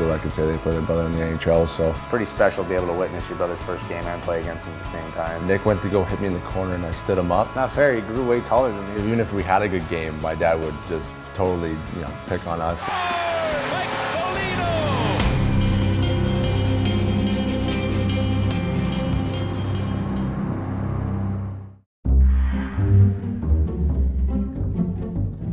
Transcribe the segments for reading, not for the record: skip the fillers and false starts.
school that could say they play their brother in the NHL, so. It's pretty special to be able to witness your brother's first game and play against him at the same time. Nick went to go hit me in the corner and I stood him up. It's not fair, he grew way taller than me. Even if we had a good game, my dad would just totally, pick on us. Mike Foligno!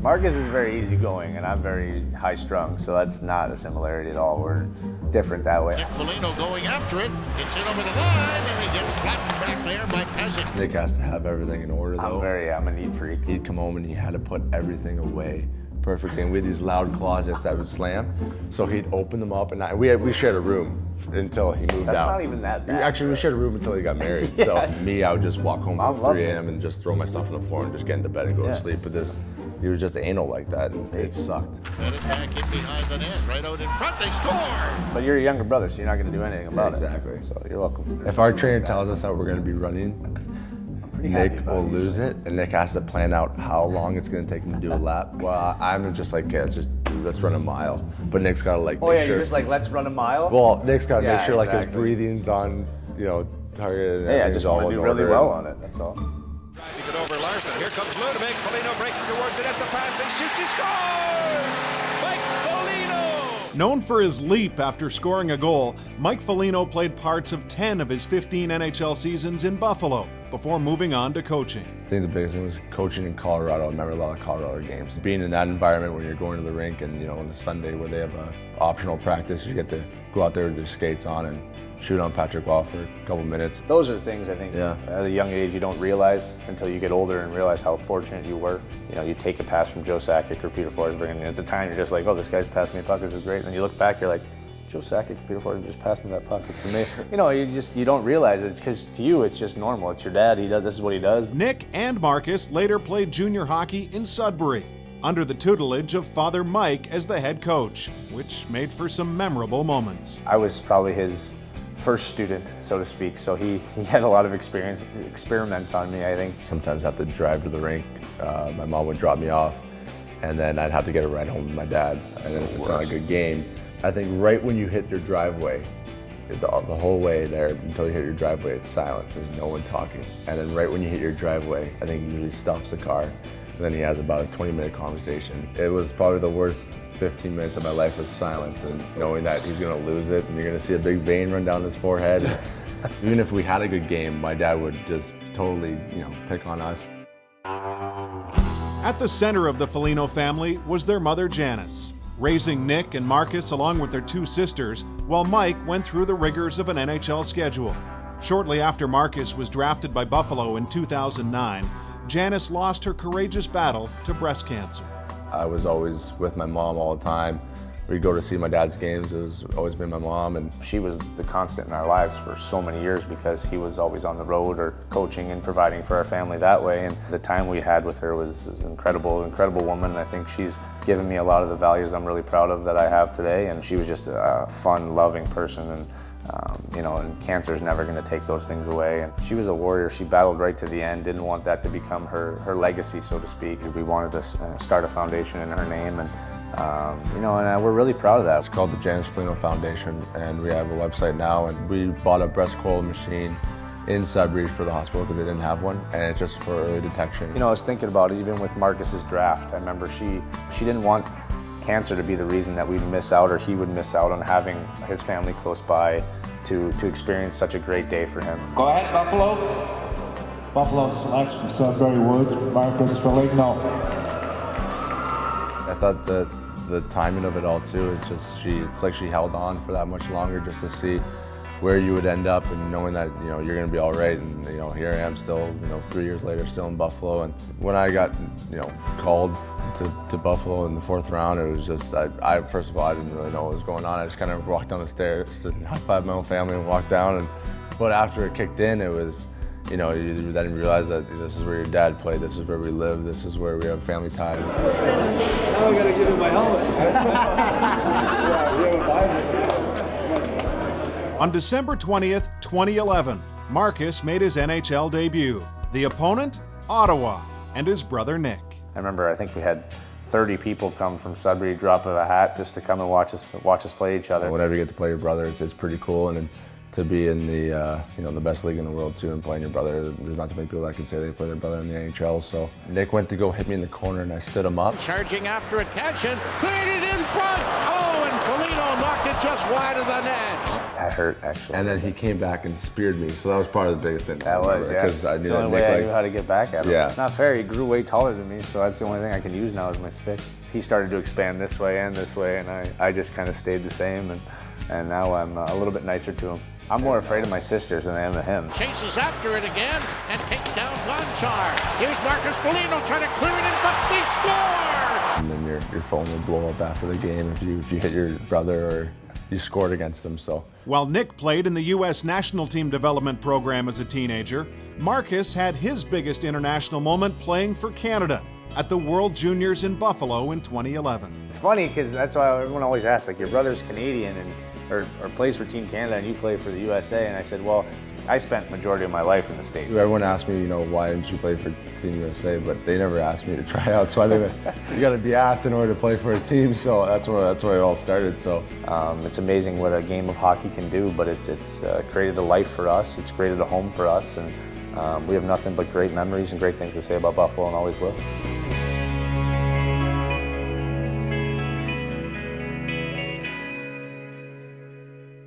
Marcus is very easygoing and I'm very high-strung, so that's not a similarity at all. We're different that way. Nick Foligno going after it, gets it over the line, and he gets flapped back there by Sakic. Nick has to have everything in order, though. I'm a neat freak. He'd come home and he had to put everything away perfectly. And we had these loud closets that would slam, so he'd open them up, and we shared a room until he moved out. That's not even that bad. Actually, we shared a room until he got married. Yeah. So me, I would just walk home at 3 lovely. a.m. and just throw my stuff on the floor and just get into bed and go to sleep. But he was just anal like that, and it sucked. Fed it back in behind the net, right out in front, they score! But you're a younger brother, so you're not going to do anything about it. Exactly. So you're welcome. If our trainer tells us that we're going to be running, Nick will lose it, and Nick has to plan out how long it's going to take him to do a lap. Well, I'm just like, yeah, let's run a mile. But Nick's got to make sure. You're just like, let's run a mile? Well, Nick's got to make sure exactly. his breathing's on, target. Hey, I just want to do really well on it, that's all. Driving it over Larson. Here comes Lou to make Foligno breaking towards it at the pass. They shoot, he scores! Mike Foligno! Known for his leap after scoring a goal, Mike Foligno played parts of 10 of his 15 NHL seasons in Buffalo before moving on to coaching. I think the biggest thing was coaching in Colorado. I remember a lot of Colorado games. Being in that environment when you're going to the rink and, on a Sunday where they have a optional practice, you get to go out there with your skates on and shoot on Patrick Wall for a couple minutes. Those are the things I think at a young age you don't realize until you get older and realize how fortunate you were. You take a pass from Joe Sakic or Peter Forsberg, and at the time you're just like, oh, this guy's passed me a puck, this is great. And then you look back, you're like, Joe Sakic, Peter Forsberg just passed me that puck. It's amazing. You don't realize it because to you it's just normal. It's your dad. This is what he does. Nick and Marcus later played junior hockey in Sudbury, under the tutelage of Father Mike as the head coach, which made for some memorable moments. I was probably his first student, so to speak, so he had a lot of experiments on me, I think. Sometimes I have to drive to the rink. My mom would drop me off, and then I'd have to get a ride home with my dad. And then if it's not a good game, I think right when you hit your driveway, the whole way there until you hit your driveway, it's silent. There's no one talking. And then right when you hit your driveway, I think he usually stops the car, and then he has about a 20-minute conversation. It was probably the worst 15 minutes of my life with silence, and knowing that he's going to lose it and you're going to see a big vein run down his forehead. Even if we had a good game, my dad would just totally, pick on us. At the center of the Foligno family was their mother Janice, raising Nick and Marcus along with their 2 sisters, while Mike went through the rigors of an NHL schedule. Shortly after Marcus was drafted by Buffalo in 2009, Janice lost her courageous battle to breast cancer. I was always with my mom all the time. We'd go to see my dad's games. It was always been my mom, and she was the constant in our lives for so many years because he was always on the road or coaching and providing for our family that way. And the time we had with her was incredible woman. I think she's given me a lot of the values I'm really proud of that I have today. And she was just a fun, loving person. And and cancer is never going to take those things away. And she was a warrior. She battled right to the end, didn't want that to become her legacy, so to speak. We wanted to start a foundation in her name, and we're really proud of that. It's called the Janice Foligno Foundation, and we have a website now, and we bought a breast coil machine in Sudbury for the hospital because they didn't have one, and it's just for early detection. I was thinking about it even with Marcus's draft. I remember she didn't want cancer to be the reason that we'd miss out or he would miss out on having his family close by to experience such a great day for him. Go ahead, Buffalo. Buffalo selects for Sudbury Woods, Marcus Foligno. I thought that the timing of it all too, it's like she held on for that much longer just to see where you would end up, and knowing that you're going to be all right. And here I am still 3 years later still in Buffalo. And when I got called to Buffalo in the 4th round, it was just I first of all I didn't really know what was going on. I just kind of walked down the stairs, high-fived my own family and walked down. But after it kicked in, it was you then realize that this is where your dad played, this is where we live, this is where we have family ties. Now I gotta give him my helmet. On December 20th, 2011, Marcus made his NHL debut. The opponent, Ottawa, and his brother Nick. I remember I think we had 30 people come from Sudbury, drop of a hat, just to come and watch us play each other. Whenever you get to play your brother, it's pretty cool, and to be in the the best league in the world too, and playing your brother. There's not too many people that can say they play their brother in the NHL. So Nick went to go hit me in the corner, and I stood him up. Charging after it, Kachin cleared it in front. Oh, and Foligno knocked it just wide of the net. That hurt, actually. And then he came back and speared me, so that was probably the biggest thing. That was, yeah. Because I knew it's the that only Nick, way I knew how to get back at him. Yeah. It's not fair. He grew way taller than me, so that's the only thing I can use now is my stick. He started to expand this way, and I just kind of stayed the same, and now I'm a little bit nicer to him. I'm more afraid of my sisters than I am of him. Chases after it again and takes down Gonchar. Here's Marcus Foligno trying to clear it in, but they score! And then your phone will blow up after the game if you hit your brother or you scored against him. So while Nick played in the U.S. national team development program as a teenager, Marcus had his biggest international moment playing for Canada at the World Juniors in Buffalo in 2011. It's funny because that's why everyone always asks, like, your brother's Canadian or plays for Team Canada and you play for the USA, and I said, well, I spent majority of my life in the States. Everyone asked me, why didn't you play for Team USA? But they never asked me to try out. So I think you got to be asked in order to play for a team. So that's where it all started. So it's amazing what a game of hockey can do. But it's created a life for us. It's created a home for us, and we have nothing but great memories and great things to say about Buffalo, and always will.